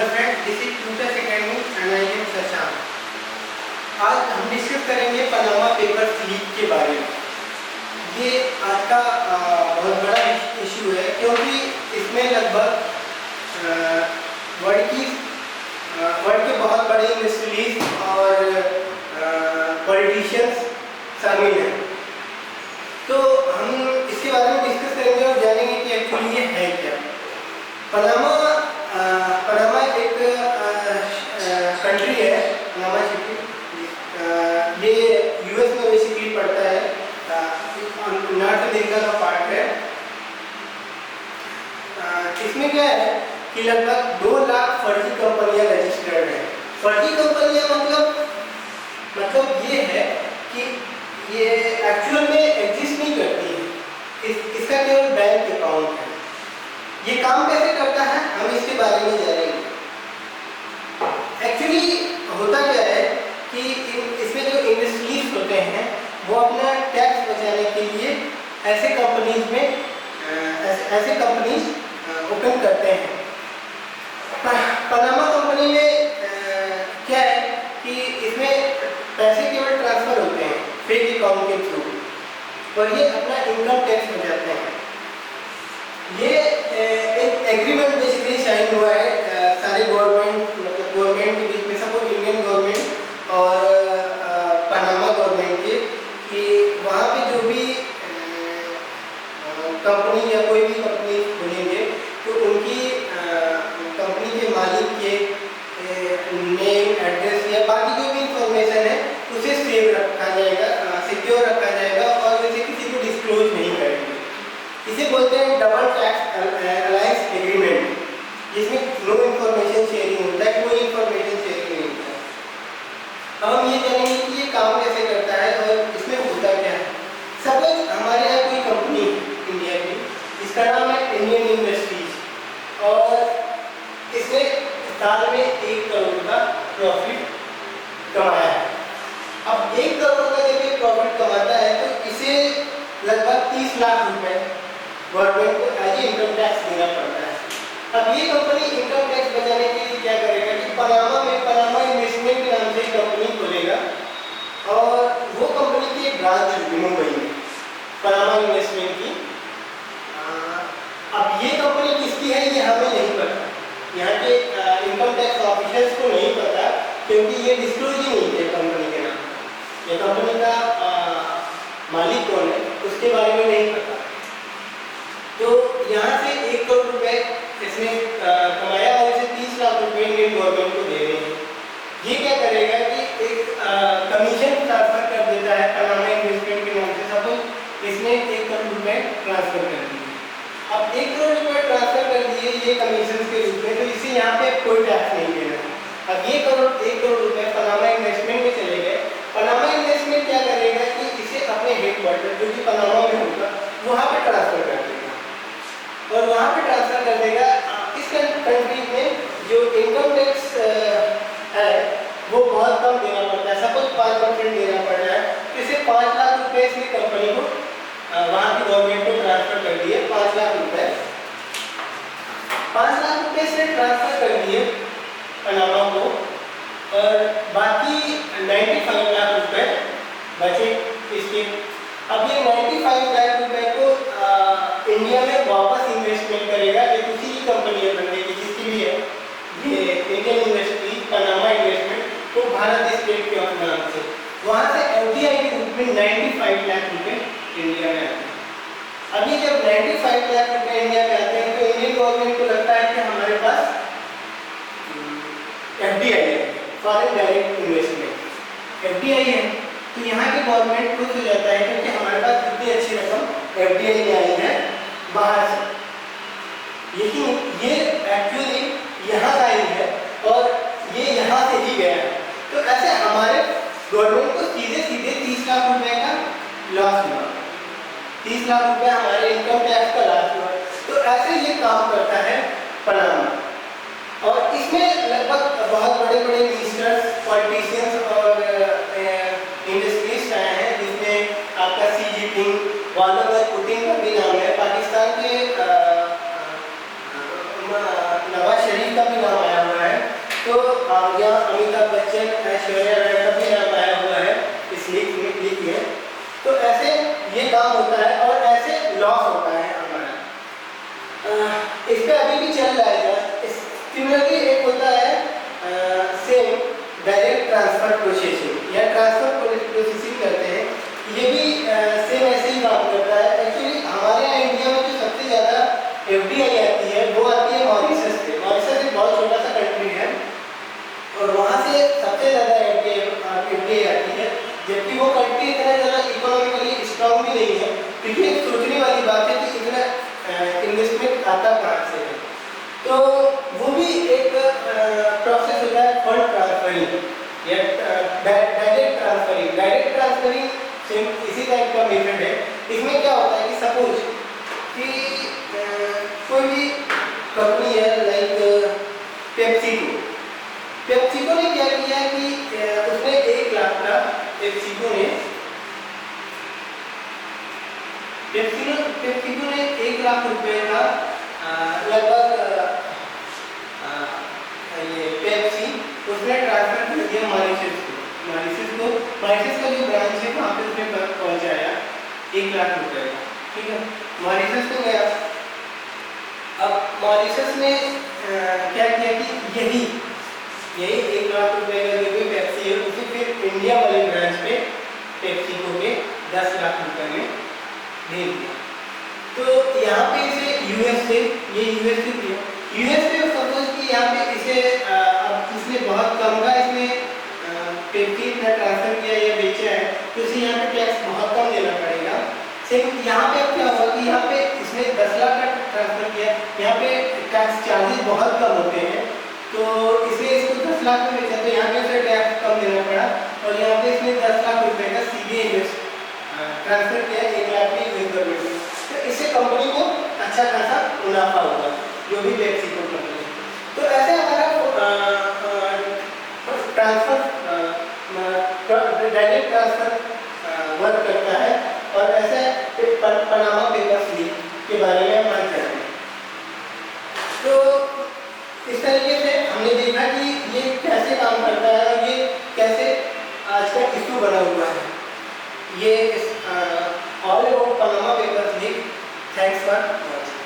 Hello friends, this is future academy and I am Shashank. आज हम discuss करेंगे Panama papers leak के बारे में। ये आज का बहुत बड़ा इशू है क्योंकि इसमें लगभग वर्ल्ड के बहुत बड़े इंडस्ट्रीज और पॉलिटिशियंस शामिल हैं। तो हम इसके बारे में डिस्कस करेंगे और जानेंगे कि एक्चुअली ये है क्या। पनामा एक कंट्री है, पनामा सिटी। ये यूएस में बेसिकली पड़ता है, नॉर्थ अमेरिका का पार्ट है। इसमें क्या है कि लगभग 2 लाख फर्जी कंपनियां रजिस्टर्ड हैं। फर्जी कंपनियां मतलब ये है कि ये एक्चुअल में एग्जिस्ट नहीं करती है, इसका केवल बैंक अकाउंट है। ये काम कैसे करता है हम इसके बारे में जानेंगे। एक्चुअली होता क्या है कि इसमें जो इंडस्ट्रीज होते हैं वो अपना टैक्स बचाने के लिए ऐसे कंपनीज ओपन करते हैं। पनामा कंपनी में क्या है कि इसमें पैसे केवल ट्रांसफर होते हैं फेक अकाउंट के थ्रू और ये अपना इनकम टैक्स बचाते हैं। ये एक एग्रीमेंट बेसिकली साइन हुआ है सारे गवर्नमेंट के बीच में, सपोज इंडियन गवर्नमेंट और पनामा गवर्नमेंट के, कि वहाँ पे जो भी कंपनी या कोई भी कंपनी खुलेंगे तो उनकी कंपनी के मालिक के नेम, एड्रेस या बाकी जो भी इंफॉर्मेशन है उसे सेव रखा जाएगा, सिक्योर रखा जाएगा और उसे किसी को डिस्क्लोज नहीं करेंगे। इसे बोलते हैं डबल टैक्स अलायंस एग्रीमेंट, जिसमें नो इंफॉर्मेशन शेयरिंग होता है, कोई इंफॉर्मेशन शेयरिंग नहीं होता है। अब हम ये जानेंगे कि ये काम कैसे करता है और इसमें होता क्या है। सपोज हमारे यहाँ कोई कंपनी इंडिया की, इसका नाम है इंडियन इंडस्ट्रीज और इसने साल में 1 करोड़ का प्रॉफिट कमाया है। अब 1 करोड़ का जब ये प्रॉफिट कमाता है तो इसे लगभग 30 लाख रुपए गवर्नमेंट को एज इनकम टैक्स देना पड़ता है। अब ये कंपनी इनकम टैक्स बचाने के लिए क्या करेगा कि पनामा इन्वेस्टमेंट के नाम से कंपनी खोलेगा और वो कंपनी की एक ब्रांच होगी मुंबई में, पनामा इन्वेस्टमेंट की। अब ये कंपनी किसकी है ये हमें नहीं पता, यहाँ के इनकम टैक्स ऑफिसर्स को नहीं पता क्योंकि ये डिस्क्लोज ही नहीं है कंपनी के नाम। ये कंपनी का मालिक कौन है उसके बारे में नहीं पता। तो यहाँ से 1 करोड़ रुपए इसने कमाया और इसे 30 लाख रुपए इंडियन गवर्नमेंट को दे रहे हैं। ये क्या करेगा कि एक कमीशन ट्रांसफर कर देता है पनामा इन्वेस्टमेंट के नाम से। सपोज इसने 1 करोड़ रुपए ट्रांसफर कर दिए। अब 1 करोड़ रुपए ट्रांसफर कर दिए ये कमीशन के रूप में, तो इसे यहाँ पे कोई टैक्स नहीं देना। अब 1 करोड़ रुपए पनामा इन्वेस्टमेंट में चले गए। पनामा इन्वेस्टमेंट क्या करेगा कि इसे अपने हेडक्वार्टर जो कि पनामा में होगा वहाँ पे ट्रांसफर कर देगा और वहाँ पे ट्रांसफर कर देगा। इस कंट्री में जो इनकम टैक्स है वो बहुत कम देना पड़ता है, सपोज 5% देना पड़ रहा है, तो इसे 5 लाख रुपए इसने कंपनी को वहाँ की गवर्नमेंट को ट्रांसफर कर दिए। 5 लाख रुपए से ट्रांसफर कर दिए पनामा को और बाकी 95 लाख रुपए बचे इसके। अब ये 95 लाख रुपए को इंडिया में वापस इन्वेस्टमेंट करेगा एक उसी की कंपनी है बनने की जिसकी भी है ये इंडियन इंडस्ट्री पनामा इन्वेस्टमेंट, तो भारत स्टेट के नाम से वहाँ से एफडीआई के रूप में 95 लाख रुपए इंडिया में आते हैं। अभी जब 95 लाख रुपए इंडिया में आते हैं तो इंडियन गवर्नमेंट को लगता है कि हमारे पास एफडीआई है, फॉरेन डायरेक्ट इन्वेस्टमेंट एफडीआई है, तो यहाँ की गवर्नमेंट खुश हो जाता है क्योंकि हमारे पास इतनी अच्छी रकम एफडीआई में आई है बाहर से। लेकिन ये एक्चुअली यहाँ का ही है और ये यहाँ से ही गया है, तो ऐसे हमारे गवर्नमेंट को सीधे 30 लाख रुपए का लॉस हुआ। 30 लाख रुपए हमारे इनकम टैक्स का लॉस हुआ। तो ऐसे ये काम करता है पनामा और इसमें लगभग बहुत बड़े मिनिस्टर्स, पॉलिटिशियंस और इंडस्ट्रीज आए हैं, जिसमें आपका सी जिनपिंग, व्लादिमीर पुतिन का भी नाम है, पाकिस्तान के नवाज शरीफ का भी नाम आया हुआ है यहाँ अमिताभ बच्चन, ऐश्वर्या राय का भी नाम आया हुआ है इस लीग में। तो ऐसे ये काम होता है और ऐसे लॉस होता है हमारा। इस पे अभी भी चल रहा है। सिमिलरली एक होता है सेम डायरेक्ट ट्रांसफर प्रोसेसिंग या ट्रांसफर प्रोसेसिंग करते हैं, ये भी सेम ऐसे ही काम करता है। एक्चुअली हमारे यहाँ इंडिया में जो सबसे ज़्यादा एफडीआई आती है वो आती है मॉरिशस से। मॉरिशस एक बहुत छोटा सा कंट्री है और वहाँ से सबसे ज़्यादा एफडीआई आती है, जबकि वो कंट्री इतना ज़्यादा इकोनॉमिकली स्ट्रॉन्ग भी नहीं है। क्योंकि एक सोचने वाली बात है कि इतना इन्वेस्टमेंट आता कहाँ से है। तो वो भी एक प्रोसेस होता है फंड ट्रांसफरिंग या direct transferring. Direct transferring same इसी टाइप का मेथड है। इसमें क्या होता है कि सपोज कि कोई भी कंपनी है लाइक पेप्सिको। पेप्सिको ने क्या किया कि उसने 1 लाख का पेप्सिको ने 1 लाख रुपए का लगभग ये पेप्सी उसने ट्रांसफर कर दिया मॉरिशस को। मॉरिशस का जो ब्रांच है वहाँ पे उसने पहुँचाया 1 लाख रुपए का, ठीक है। मॉरिशस को गया। अब मॉरिशस ने क्या किया कि यही 1 लाख रुपए का जो भी पेप्सी है उसे फिर इंडिया वाले ब्रांच पे पेप्सिको के 10 लाख रुपए में दे दिया। तो यहाँ पे इसे यूएस से दिया। यूएस पे सपोज कि यहाँ पे इसे अब इसने बहुत कम का इसने पेप्सी इतना ट्रांसफर किया या बेचा है तो इसे यहाँ पे टैक्स बहुत कम देना पड़ेगा। सेम यहाँ पे अब क्या हुआ कि यहाँ पे इसने 10 लाख का ट्रांसफर किया, यहाँ पे टैक्स चार्जेस बहुत कम होते हैं तो इसलिए इसको 10 लाख में बेचा, तो यहाँ पे उसे टैक्स कम देना पड़ा और यहाँ पे इसने 10 लाख रुपए का सीधे ट्रांसफर किया 1 लाख की यूएस गवर्नमेंट में। तो इससे कंपनी को अच्छा खासा मुनाफा होगा, जो भी पेप्सिको कंपनी। तो ऐसे हमारा ट्रांसफर डायरेक्ट ट्रांसफर वर्क करता है और ऐसे पनामा पेपर्स लीक के बारे में हम बात करते हैं। तो इस तरीके से हमने देखा कि ये कैसे काम करता है और ये कैसे आज का इशू बना हुआ है। ये all about Panama papers leak. Thanks for watching.